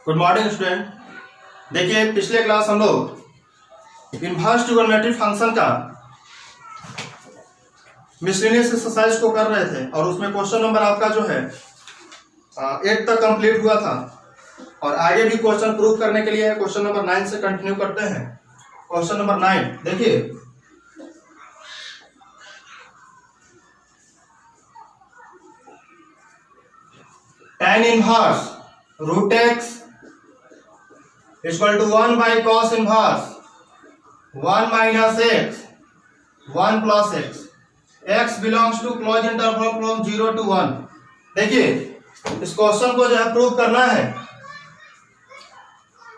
Good morning student. देखिए पिछले class हम लोग इनवर्स ट्रिगोनोमेट्रिक फंक्शन का मिसलेनियस एक्सरसाइज को कर रहे थे और उसमें क्वेश्चन नंबर आपका जो है 8 तक कंप्लीट हुआ था और आगे भी क्वेश्चन प्रूव करने के लिए क्वेश्चन नंबर 9 से कंटिन्यू करते हैं। क्वेश्चन नंबर 9 देखिए, tan inverse root x equal to 1 by cos inverse 1 minus x 1 plus x, x belongs to close interval from 0 to 1। देखिए इस क्वेश्चन को जो है प्रूव करना है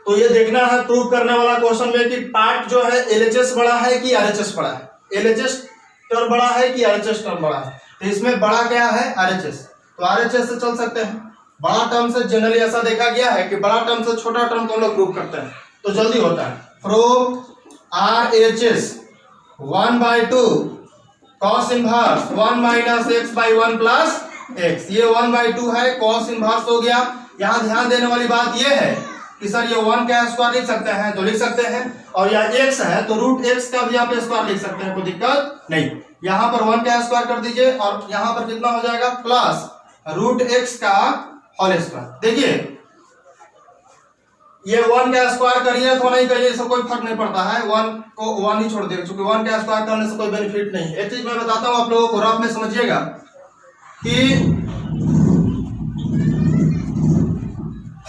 तो ये देखना है प्रूव करने वाला क्वेश्चन में कि पार्ट जो है एलएचएस बड़ा है कि आरएचएस बड़ा है, एलएचएस टर्म बड़ा है कि आरएचएस टर्म बड़ा है। तो इसमें बड़ा क्या है? आरएचएस। तो आरएचएस से चल सकते हैं। बड़ा टर्म से जनरली ऐसा देखा गया है कि बड़ा टर्म से छोटा टर्म को हम लोग प्रूव करते हैं तो जल्दी होता है। From RHS 1/2 cos inverse 1 minus x by 1 plus x, ये 1/2 है, कॉस इनवर्स हो गया। यहाँ ध्यान देने वाली बात ये है कि सर ये 1 का स्क्वायर लिख सकते हैं तो लिख सकते हैं, और यहाँ x है तो रूट x का भी आप स्क्वायर लिख सकते हैं, कोई दिक्कत नहीं। यहाँ पर 1 का स्क्वायर कर दीजिए और यहाँ पर कितना हो जाएगा? प्लस रूट x का होल स्क्वायर। देखिए ये 1 का स्क्वायर करिए तो नहीं करिए इससे कोई फर्क नहीं पड़ता है, 1 को 1 ही छोड़ दिए क्योंकि 1 का स्क्वायर करने से कोई बेनिफिट नहीं है। एक चीज मैं बताता हूँ आप लोगों को, रफ में समझिएगा कि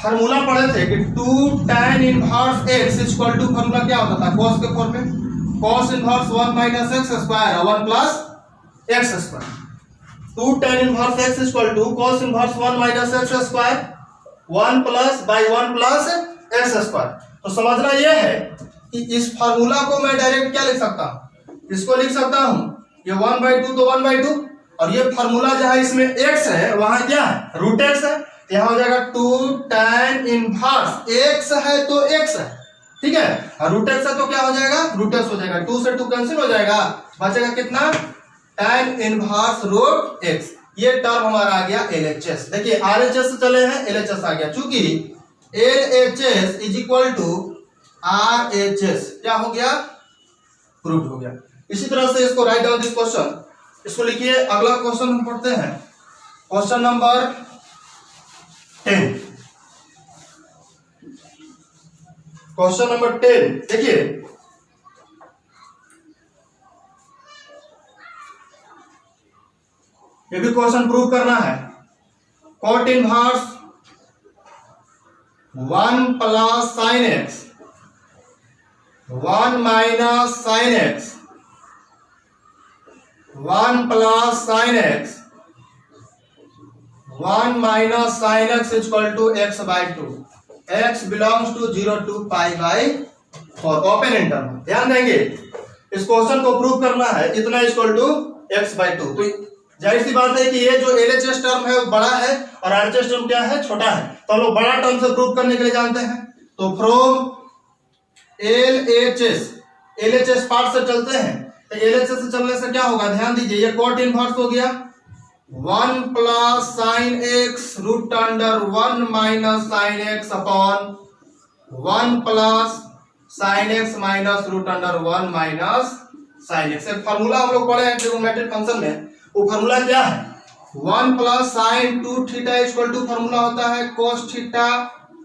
फार्मूला पढ़े थे कि 2 tan inverse x equal to, formula क्या होता था cos के फॉर्म में, cos inverse 1 minus x square 1 plus x square. 2 tan inverse x equal to cos inverse 1 minus x square 1 plus by 1 plus x square. तो समझना यह है कि इस फार्मूला को मैं डायरेक्ट क्या लिख सकता हूं? इसको लिख सकता हूं ये 1/2 तो 1/2, और ये फार्मूला जहां इसमें x है वहां क्या है? रूट x है। यहाँ हो जाएगा 2 tan इनवर्स x है तो x है, ठीक है, और रूट x है तो क्या हो जाएगा? रूट x हो जाएगा। 2 से 2 कैंसिल हो जाएगा, बचेगा कितना? tan inverse root x। ये टर्म हमारा आ गया LHS। देखिए RHS से चले हैं, LHS आ गया, चूंकि LHS is equal to RHS क्या हो गया? प्रूव हो गया। इसी तरह से इसको राइट डाउन दिस क्वेश्चन, इसको लिखिए। अगला क्वेश्चन हम पढ़ते हैं, क्वेश्चन नंबर 10। क्वेश्चन नंबर 10 देखिए, ये भी क्वेश्चन प्रूव करना है। Cot inverse 1 plus sine x 1 minus sine x 1 plus sine x 1 minus sine x equal to x by 2, x belongs to 0 to pi by 4, open interval. ध्यान देंगे इस question को prove करना है, इतना इक्वल टू एक्स बाई 2। तो जाहिर सी बात है कि ये जो एलएचएस टर्म है वो बड़ा है और आरएचएस टर्म क्या है? छोटा है। तो हम लोग बड़ा टर्म से प्रूव करने के लिए जानते हैं। तो फ्रॉम एलएचएस पार्ट से चलते हैं, तो एलएचएस से चलने से क्या होगा? ध्यान दीजिए, ये कॉट इनवर्स हो गया 1 plus sine x root under 1 minus sine x upon 1 plus sine x minus root under 1 minus sine x. एक फार्मूला हम लोग पढ़े हैं ट्रिगोनोमेट्रिक फंक्शन में, वो फार्मूला क्या है? 1 plus sine 2 theta equal to formula होता है cos theta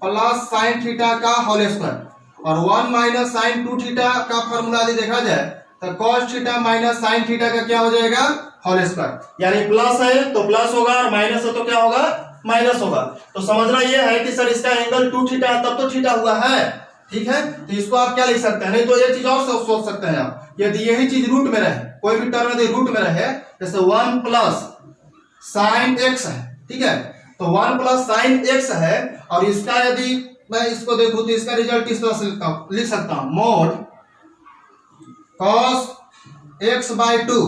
plus sine theta का होल स्क्वायर, और 1 माइनस साइन 2 थीटा का फार्मूला यदि देखा जाए तो cos theta minus sine theta का क्या हो जाएगा? Whole square. यानी प्लस है तो प्लस होगा और माइनस है तो क्या होगा? माइनस होगा। तो समझना यह है कि सर इसका एंगल 2 थीटा है तब तो थीटा हुआ है, ठीक है। तो इसको आप क्या लिख सकते हैं? नहीं तो ये चीज और सोच सकते हैं आप, यदि यही चीज रूट में रहे, कोई भी टर्म यदि रूट में रहे, जैसे 1 प्लस साइन एक्स है, ठीक है, तो 1 प्लस साइन एक्स है, और इसका यदि मैं इसको देखूं तो इसका रिजल्ट इस तरह से लिख सकता हूं मोड cos x बाई 2,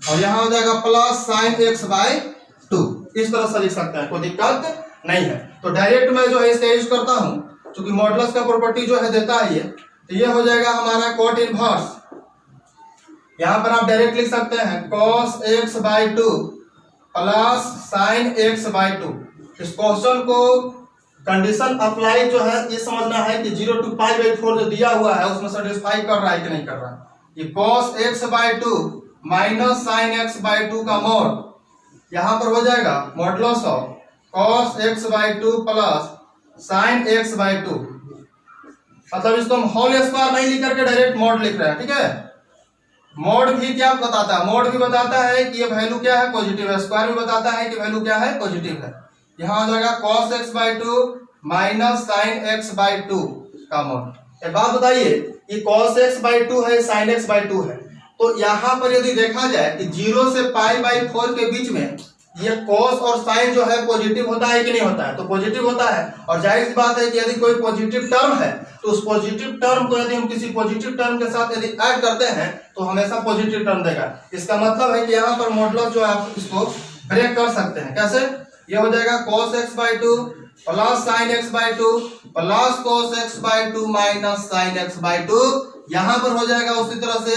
और यहां हो जाएगा प्लस साइन x बाई 2, इस तरह से लिख सकते हैं, कोई दिक्कत नहीं है। तो डायरेक्ट मैं जो है इसका यूज करता हूं, क्योंकि मॉडुलस का प्रॉपर्टी जो है देता है ये, तो ये हो जाएगा हमारा कॉट इनवर्स, यहां पर आप डायरेक्ट लिख सकते हैं cos x by 2 plus sign x by 2। इस क्वेश्चन को कंडीशन अप्लाई जो है ये समझना है कि 0 to π/4 जो दिया हुआ है उसमें सेटिस्फाई कर रहा है कि नहीं कर रहा है। ये cos x/2 minus sin x/2 का मॉड यहाँ पर हो जाएगा modulus of cos x/2 plus sin x/2, मतलब इसको हम होल स्क्वायर नहीं लिख करके डायरेक्ट मॉड लिख रहे हैं, ठीक है। मॉड भी क्या बताता है, मॉड भी बताता है कि ये वैल्यू क्या है, पॉजिटिव है। स्क्वायर भी बताता है कि वैल्यू क्या है, पॉजिटिव है। यहाँ हो जाएगा cos x/2 minus sin x/2 का मॉड। एक बात बताइए, ये cos x/2 है, sin x/2 है, तो यहाँ पर यदि देखा जाए कि 0 से π/4 के बीच में ये cos और sin जो है पॉजिटिव होता है कि नहीं होता है, तो पॉजिटिव होता है। और जाहिर सी बात है कि यदि कोई पॉजिटिव टर्म है तो उस पॉजिटिव टर्म को यदि हम किसी पॉजिटिव टर्म के साथ यदि ऐड करते हैं तो हमेशा पॉजिटिव टर्म देगा। इसका मतलब है कि यहाँ पर मॉडुलस जो है आप इसको ब्रेक कर सकते हैं। कैसे? ये हो जाएगा cos x/2 plus sin x/2 plus cos x/2 minus sin x/2। यहाँ पर हो जाएगा उसी तरह से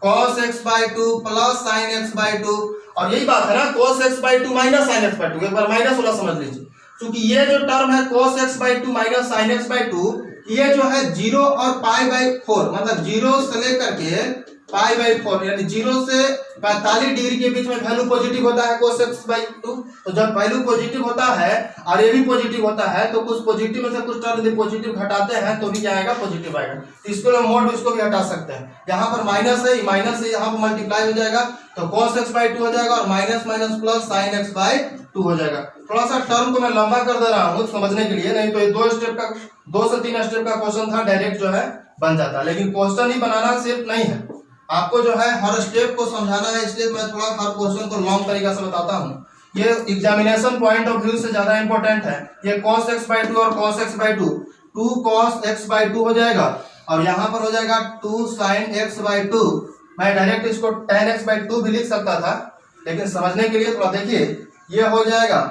cos x/2 plus sin x/2। और यही बात है ना, cos x/2 minus sin x/2, एक बार माइनस वाला समझ लीजिए, क्योंकि ये जो टर्म है cos x/2 minus sin x/2 ये जो है 0 और π/4, मतलब 0 से लेकर के π/4 यानी 0 से 45 डिग्री के बीच में वैल्यू पॉजिटिव होता है cos x/2। तो जब वैल्यू पॉजिटिव होता है और ये भी पॉजिटिव होता है तो कुछ पॉजिटिव में से कुछ टर्म यदि पॉजिटिव घटाते हैं तो भी क्या आएगा, पॉजिटिव आएगा। तो इसको हम मोड इसको भी हटा सकते हैं। यहाँ पर माइनस है, माइनस से यहाँ पर मल्टीप्लाई हो जाएगा तो cos x/2 हो जाएगा और minus minus plus sin x/2 हो जाएगा। थोड़ा सा टर्म को मैं लंबा कर दे रहा हूँ समझने के लिए, नहीं तो ये 2 से 3 स्टेप का क्वेश्चन था, डायरेक्ट जो है बन जाता। लेकिन क्वेश्चन ही बनाना सिर्फ नहीं है, आपको जो है हर स्टेप को समझाना है, इसलिए मैं थोड़ा हर क्वेश्चन को लॉन्ग तरीका से बताता हूँ। ये एग्जामिनेशन पॉइंट ऑफ व्यू से ज्यादा इंपॉर्टेंट है। ये cos x/2 और cos x/2 2 cos x/2 हो जाएगा और यहाँ पर हो जाएगा 2 sin x/2। मैं डायरेक्ट इसको tan x/2 भी लिख सकता था, लेकिन समझने के लिए थोड़ा देखिए, ये हो जाएगा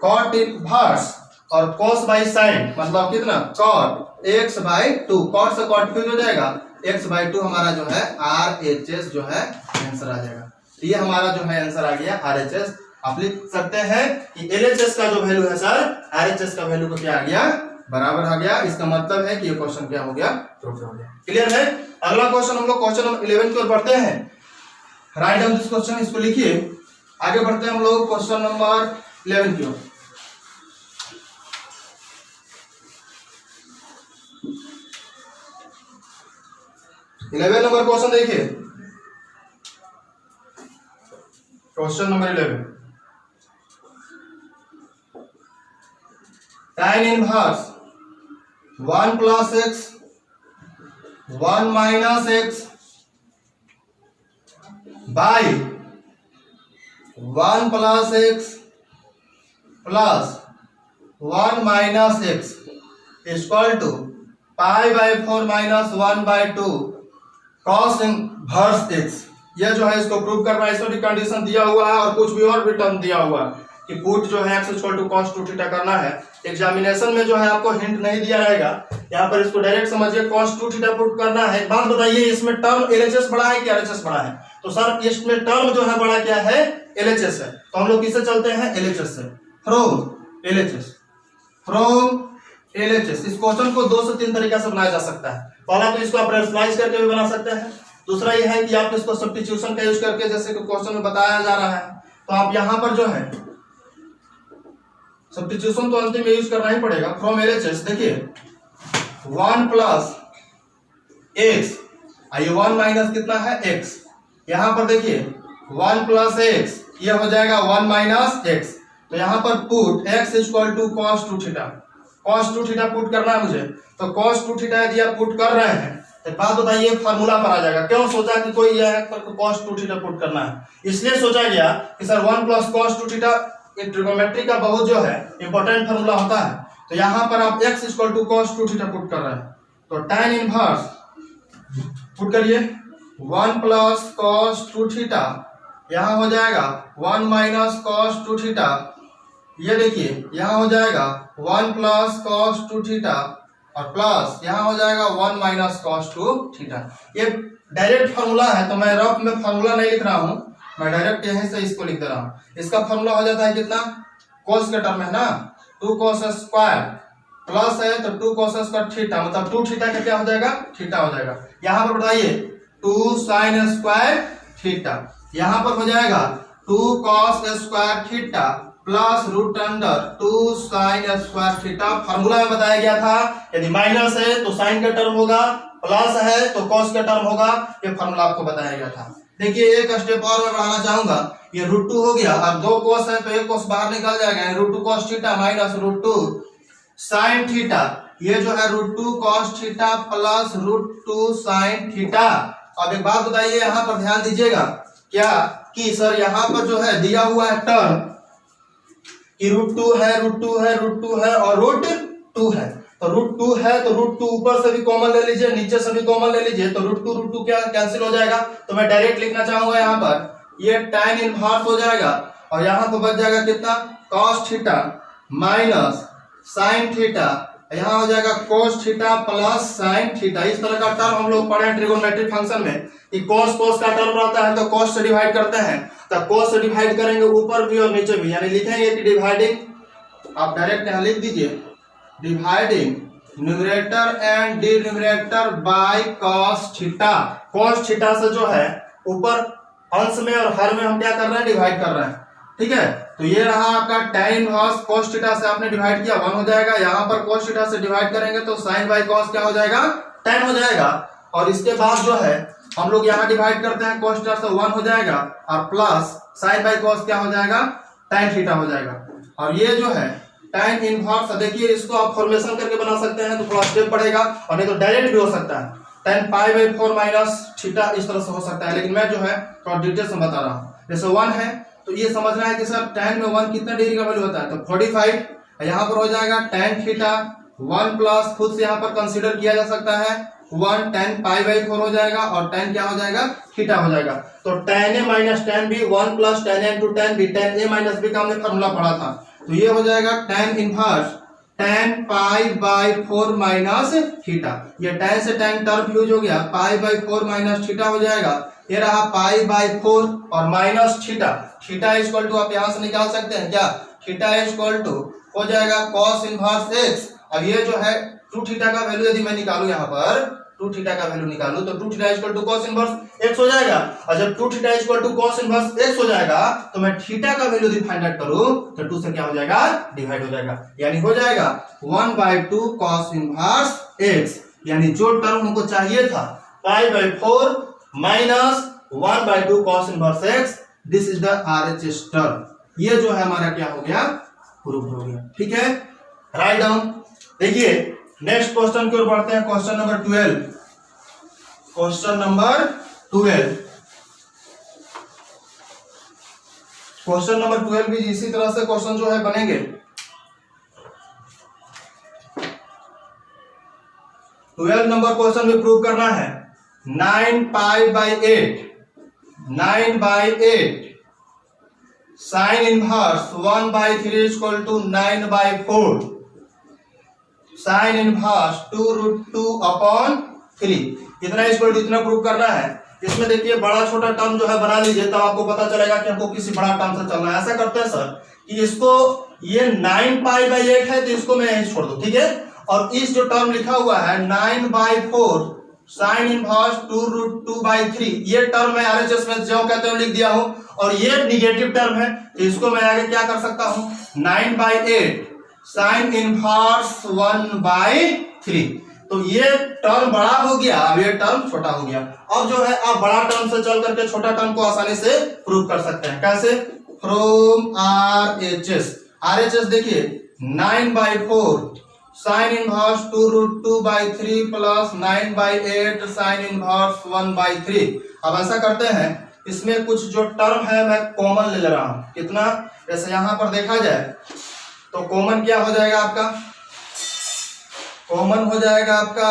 cot इनवर्स और cos बाई sin, मतलब कितना cot x/2, cot से cot क्यूब हो जाएगा, x/2 हमारा जो है RHS जो है आंसर आ जाएगा। तो ये हमारा जो है आंसर आ गया RHS। आप लिख सकते हैं कि LHS का जो वैल्यू है सर, RHS का वैल्यू को क्या आ गया, बराबर आ गया। इसका मतलब है कि ये क्वेश्चन क्या हो गया, प्रूफ हो गया। क्लियर है? अगला क्वेश्चन हम लोग क्वेश्चन नंबर 11 की ओर बढ़ते हैं। राइट डाउन दिस क्वेश्चन, इसको लिखिए। आगे बढ़ते हैं हम लोग क्वेश्चन नंबर 11 की ओर। नंबर क्वेश्चन देखिए, question number 11, tan inverse 1 plus x 1 minus x by 1 plus x plus 1 minus x equal to π/4 minus 1/2 cos inverse x। यह जो है इसको प्रूव करना है। इसमें भी कंडीशन दिया हुआ है और कुछ भी और भी टर्म दिया हुआ है कि पुट जो है x equal to cos 2 theta करना है। एग्जामिनेशन में जो है आपको हिंट नहीं दिया रहेगा, यहाँ पर इसको डायरेक्ट समझिए, cos 2 थीटा पुट करना है। एक बात बताइए, इसमें टर्म LHS बड़ा है कि RHS बड़ा है? तो सर इसमें टर्म जो है बड़ा क्या है, LHS है। तो हम लोग किससे चलते हैं, LHS से, फ्रॉम LHS। इस क्वेश्चन को 2 से 3 तरीका से बनाया जा सकता है। पहला तो इसको आप रेशनलाइज करके भी बना सकते हैं। दूसरा यह है कि आप इसको सब्स्टिट्यूशन का यूज करके, जैसे कि क्वेश्चन में बताया जा रहा है, तो आप यहाँ पर जो है सब्स्टिट्यूशन तो अंतिम में यूज करना ही पड़ेगा। फ्रॉम LHS देखिए 1 प्लस x, आइए 1 माइनस कितना है x, यहाँ पर देखिए 1 प्लस x, ये हो जाएगा 1 माइनस x। तो यहाँ पर put x equal to cos 2 theta, cos 2 theta put करना है मुझे। तो cos 2 थीटा यदि आप पुट कर रहे हैं तो बात बताइए फार्मूला पर आ जाएगा। क्यों सोचा कि कोई यह cos 2 थीटा पुट करना है? इसलिए सोचा गया कि sir 1 plus cos 2 theta trigonometry का बहुत जो है इंपॉर्टेंट फार्मूला होता है। तो यहाँ पर आप x equal to cos 2 theta put कर रहे हैं, तो tan इनवर्स पुट करिए 1 प्लस cos 2 थीटा, यहाँ हो जाएगा 1 माइनस cos 2 थीटा। ये देखिए यहाँ हो जाएगा 1 प्लस cos 2 थीटा और प्लस यहाँ हो जाएगा 1 माइनस cos 2 थीटा। ये डायरेक्ट फार्मूला है, तो मैं रफ में फार्मूला नहीं लिख रहा हूँ, मैं डायरेक्ट यहीं से इसको लिख दे रहा हूँ। इसका फार्मूला हो जाता है कितना, cos का टर्म है ना, 2 cos स्क्वायर प्लस है तो 2 cos स्क्वायर थीटा, मतलब 2 थीटा का क्या हो जाएगा, थीटा हो जाएगा। यहाँ पर बताइए 2 sin स्क्वायर थीटा, यहाँ पर हो जाएगा 2 cos square theta plus root under 2 sin square theta. Formula में बताया गया था यदि माइनस है तो साइन का टर्म होगा, प्लस है तो कॉस का टर्म होगा, ये फॉर्मूला आपको बताया गया था। देखिए एक स्टेप और मैं बढ़ाना चाहूंगा, ये √2 हो गया और 2 cos है तो एक cos बाहर निकल जाएगा, √2 cos theta minus √2 sin theta, ये जो है √2 cos theta plus √2 sin theta. अब एक बात बताइए, यहाँ पर ध्यान दीजिएगा क्या कि सर यहाँ पर जो है दिया हुआ है टर्म कि √2 है √2 है √2 है और √2 है, तो √2 है तो √2 ऊपर से भी कॉमन ले लीजिए, नीचे से भी कॉमन ले लीजिए, तो √2 क्या कैंसिल हो जाएगा। तो मैं डायरेक्ट लिखना चाहूंगा यहाँ पर ये tan इनवर्स हो जाएगा और यहाँ पर बच जाएगा कितना, cos theta minus sin theta, यहाँ हो जाएगा cos theta plus sin theta. इस तरह का टर्म हम लोग पढ़े हैं ट्रिगोनोमेट्रिक फंक्शन में कि cos का टर्म रहता है तो cos से डिवाइड करते हैं, तो cos से डिवाइड करेंगे ऊपर भी और नीचे भी, यानी लिखेंगे कि डिवाइडिंग, आप डायरेक्ट यहाँ लिख दीजिए dividing numerator and denominator by cos theta. cos theta से जो है ऊपर अंश में और हर में हम क्या कर रहे हैं, डिवाइड कर रहे हैं, ठीक है। तो ये रहा आपका tan इनवर्स cos थीटा से आपने डिवाइड किया 1 हो जाएगा, यहाँ पर cos थीटा से डिवाइड करेंगे तो sin बाय cos क्या हो जाएगा, tan हो जाएगा। और इसके बाद जो है हम लोग यहाँ डिवाइड करते हैं cos थीटा से 1 हो जाएगा और प्लस sin बाय cos क्या हो जाएगा, tan थीटा हो जाएगा। और ये जो है tan इनवर्स, देखिए इसको आप फॉर्मेशन करके बना सकते हैं तो थोड़ा स्टेप पड़ेगा, और नहीं तो डायरेक्ट भी हो सकता है, tan pi by 4 minus theta इस तरह से हो सकता है, लेकिन मैं जो है थोड़ा डिटेल से बता रहा हूँ। जैसे 1 है तो ये समझना है कि सर tan में 1 कितना डिग्री का वैल्यू होता है, तो 45, यहाँ पर हो जाएगा tan थीटा 1 प्लस, खुद से यहाँ पर कंसीडर किया जा सकता है 1 tan पाई बाई 4 हो जाएगा और tan क्या हो जाएगा, थीटा हो जाएगा। तो tan a minus tan b 1 plus tan a into tan b, tan a minus b का हमने फॉर्मूला पढ़ा था, तो ये हो जाएगा tan inverse tan pi by 4 minus theta, ये tan से tan टर्म यूज हो गया, पाई बाई 4 माइनस थीटा हो जाएगा, ये रहा पाई बाई 4 और minus theta, theta equal to आप यहां से निकाल सकते हैं क्या, थीटा इक्वल टू हो जाएगा cos इनवर्स x। अब ये जो है 2 थीटा का वैल्यू यदि मैं निकालूं, यहाँ पर 2 थीटा का वैल्यू निकालूं तो 2 theta equal to cos inverse x हो जाएगा, और जब 2 theta equal to cos inverse x हो जाएगा तो मैं थीटा का वैल्यू यदि फाइंड आउट करूं तो 2 से क्या हो जाएगा, डिवाइड हो जाएगा, यानी हो जाएगा 1/2 cos इनवर्स x, यानी जो टर्म हमको चाहिए था पाई by 4 minus 1/2 cos inverse x, this is the RHS term. ये जो है हमारा क्या हो गया, प्रूफ हो गया, ठीक है, राइट डाउन। देखिए नेक्स्ट क्वेश्चन की ओर बढ़ते हैं, question number 12। Question number 12, question number 12 भी इसी तरह से क्वेश्चन जो है बनेंगे। 12 नंबर क्वेश्चन में प्रूव करना है 9 pi by 8 sine inverse 1/3 equal to 9/4 sine inverse 2√2/3, इतना इक्वल टू इतना प्रूव करना है। इसमें देखिए बड़ा छोटा टर्म जो है बना लीजिए, तब आपको पता चलेगा कि हमको किसी बड़ा टर्म से चलना है। ऐसा करते हैं सर कि इसको, ये 9 पाई बाई 8 है तो इसको मैं यहीं छोड़ दूं, ठीक है, और इस जो टर्म लिखा हुआ है 9/4 साइन इनवर्स 2√2/3, ये टर्म मैं RHS में जो कहते हैं लिख दिया हूं, और ये निगेटिव टर्म है तो इसको मैं आगे क्या कर सकता हूं, 9/8 साइन इनवर्स 1/3, तो ये टर्म बड़ा हो गया, अब ये टर्म छोटा हो गया। अब जो है आप बड़ा टर्म से चल करके छोटा टर्म को आसानी से प्रूव कर सकते हैं, कैसे, फ्रॉम RHS देखिए 9/4 sine inverse 2√2/3 plus 9/8 sign inverse 1/3। अब ऐसा करते हैं, इसमें कुछ जो टर्म है मैं कॉमन ले रहा हूं, कितना, जैसे यहां पर देखा जाए तो कॉमन क्या हो जाएगा आपका, कॉमन हो जाएगा आपका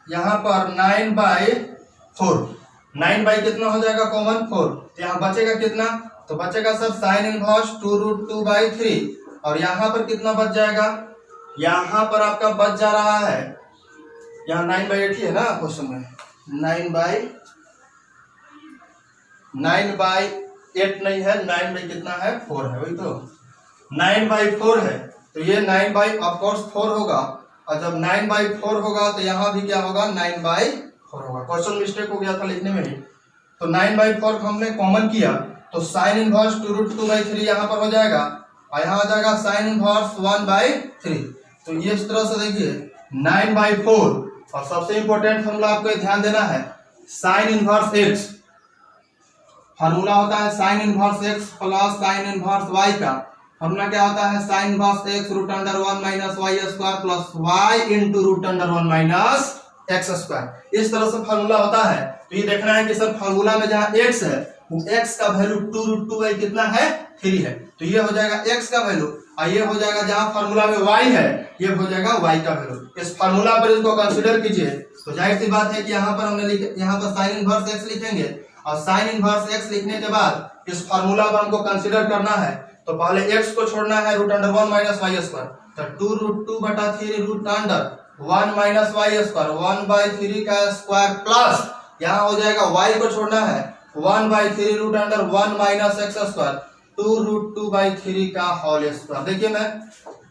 यहां पर 9/4, 9 कितना हो जाएगा कॉमन 4, यहाँ बचेगा कितना, तो बचेगा सर साइन इनवर्स 2√2/3, और यहाँ पर कितना बच जाएगा, यहाँ पर आपका बच जा रहा है, यहाँ 9/8 ही है ना क्वेश्चन में, 9/8 नहीं है, 9 कितना है 4 है, वही तो 9/4 है, तो ये 9/, ऑफकोर्स 4 होगा, और जब 9/4 होगा तो यहाँ भी क्या होगा, 9/4 होगा। क्वेश्चन मिस्टेक हो गया था लिखने में ही। तो 9/4 को हमने कॉमन किया तो साइन इनवर्स 2√2/3 यहाँ पर हो जाएगा, और यहाँ आ जाएगा साइन इनवर्स 1/3। तो ये इस तरह से देखिए 9/4, और सबसे इंपॉर्टेंट फॉर्मूला आपको ध्यान देना है, साइन इनवर्स एक्स। फॉर्मूला होता है sine inverse x plus sine inverse y का। फॉर्मूला क्या होता है, sine inverse x √1 minus y square plus y into √1 minus x square. इस तरह से फॉर्मूला होता है। तो ये देखना है कि सर फॉर्मूला में जहाँ एक्स है वो एक्स का वैल्यू 2√2 कितना है, 3 है। तो ये हो जाएगा एक्स का वैल्यू, और ये हो जाएगा जहाँ फॉर्मूला में वाई है ये हो जाएगा वाई का वैल्यू। इस फॉर्मूला पर इसको कंसीडर कीजिए। तो जाहिर सी बात है कि यहाँ पर हमने यहाँ पर साइन इनवर्स एक्स लिखेंगे, और साइन इनवर्स एक्स लिखने के बाद इस फॉर्मूला पर हमको कंसीडर करना है। तो पहले एक्स को छोड़ना है √1 माइनस वाई स्क्वायर, तो 2√2/3 √1 माइनस वाई स्क्वायर 1/3 का स्क्वायर प्लस यहाँ हो जाएगा वाई को छोड़ना है 1/3 √1 माइनस एक्स स्क्वायर 2√2/3 का होल स्क्वायर। देखिए मैं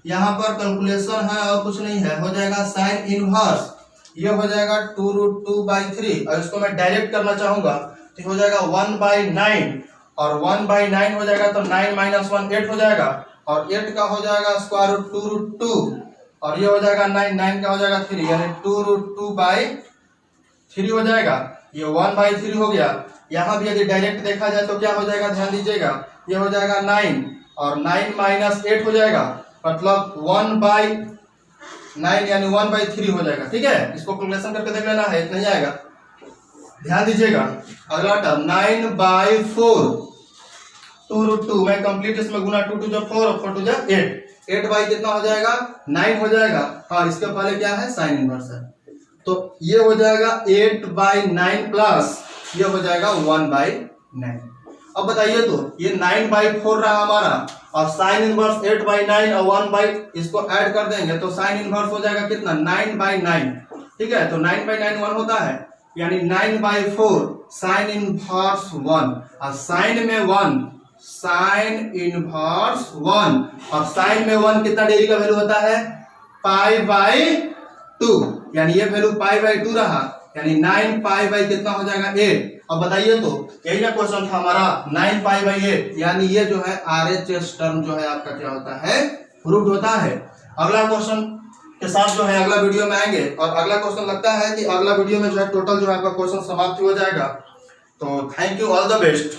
यहाँ पर कैलकुलेशन है और कुछ नहीं है, हो जाएगा साइन इनवर्स, ये हो जाएगा 2√2/3, और इसको मैं डायरेक्ट करना चाहूंगा तो हो जाएगा 1/9, और 1/9 हो जाएगा तो 9 - 1 8 हो जाएगा, और 8 का हो जाएगा स्क्वायर रूट 2√2, और ये हो जाएगा 9 का हो जाएगा 3, यानी 2√2/3 हो जाएगा। ये 1/3 हो गया। यहाँ भी यदि डायरेक्ट देखा जाए तो क्या हो जाएगा, ध्यान दीजिएगा, ये हो जाएगा 9, और 9 - 8 हो जाएगा, मतलब 1/9 यानी 1/3 हो जाएगा। ठीक है, इसको कैलकुलेशन करके देख लेना है, इतना ही आएगा। ध्यान दीजिएगा अगला टर्म 9/4 2√2, मैं कंप्लीट इसमें गुना 2 × 4 और 4 × 8, 8 कितना हो जाएगा, 9 हो जाएगा। हाँ, इसके पहले क्या है, साइन इनवर्स है, तो ये हो जाएगा 8/9 प्लस ये हो जाएगा 1/9। अब बताइए तो ये 9/4 रहा हमारा, और साइन इनवर्स 8/9 और 1 इसको ऐड कर देंगे तो साइन इनवर्स हो जाएगा कितना, 9/9। ठीक है, तो 9/9 1 होता है, यानी 9/4 साइन इनवर्स 1, और साइन में 1 साइन इनवर्स 1, और साइन में 1 कितना डिग्री का वैल्यू होता है, π/2, यानी ये वैल्यू π/2 रहा, यानी 9π/ कितना हो जाएगा 8। अब बताइए तो यही ना क्वेश्चन था हमारा, 9π/8, यानी ये जो है RHS टर्म जो है आपका क्या होता है, रूट होता है। अगला क्वेश्चन के साथ जो है अगला वीडियो में आएंगे, और अगला क्वेश्चन लगता है कि अगला वीडियो में जो है टोटल जो है आपका क्वेश्चन समाप्त हो जाएगा। तो thank you, all the best.